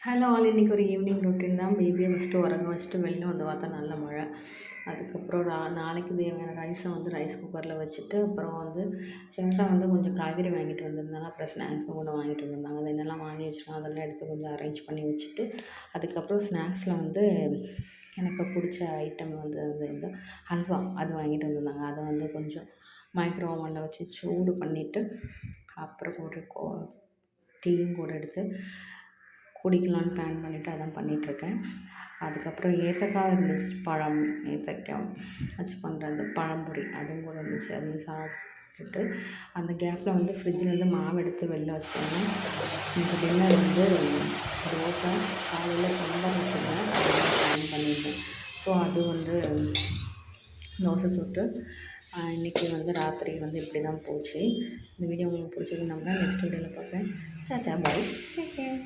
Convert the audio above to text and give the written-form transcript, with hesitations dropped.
Hello all, இன்றைக்கி ஒரு evening routine தான். பேபியை ஃபஸ்ட்டு உறங்க வச்சுட்டு வெளில வந்து பார்த்தா நல்ல மழை. அதுக்கப்புறம் நாளைக்கு தேவையான ரைஸை வந்து ரைஸ் குக்கரில் வச்சுட்டு, அப்புறம் வந்து சின்னதா வந்து கொஞ்சம் காய்கறி வாங்கிட்டு வந்திருந்தாங்க. அப்புறம் ஸ்நாக்ஸும் கூட வாங்கிட்டு வந்திருந்தாங்க. அது என்னெல்லாம் வாங்கி வச்சுருக்காங்க அதெல்லாம் எடுத்து கொஞ்சம் அரேஞ்ச் பண்ணி வச்சுட்டு, அதுக்கப்புறம் ஸ்நாக்ஸில் வந்து எனக்கு பிடிச்ச ஐட்டம் வந்து இந்த ஹல்வா அது வாங்கிட்டு வந்திருந்தாங்க. அதை வந்து கொஞ்சம் மைக்ரோ ஓவனில் வச்சு சூடு பண்ணிவிட்டு, அப்புறம் ஒரு டீயும் கூட எடுத்து குடிக்கலான்னு பிளான் பண்ணிவிட்டு அதான் பண்ணிகிட்ருக்கேன். அதுக்கப்புறம் ஏத்தக்காய் இருந்துச்சு, ஏத்தக்காய் வச்சு பண்ணுற அந்த பழம்பொரி அதுவும் கூட இருந்துச்சு. அதையும் சாப்பிட்டுட்டு அந்த கேப்பில் வந்து ஃப்ரிட்ஜிலேருந்து மாவு எடுத்து வெளில வச்சுட்டோம்னா இன்னைக்கு டின்னர் வந்து தோசை, காலையில் சாம்பார் வச்சுருந்தேன், அதை பிளான் பண்ணியிருந்தேன். ஸோ அது வந்து தோசை சுட்டு இன்றைக்கி வந்து ராத்திரி வந்து இப்படி தான் போச்சு. இந்த வீடியோ உங்களுக்கு பிடிச்சது நம்புறேன். நெக்ஸ்ட் வீடியோவில் பார்ப்பேன். டாடா, பாய், டேக் கேர்.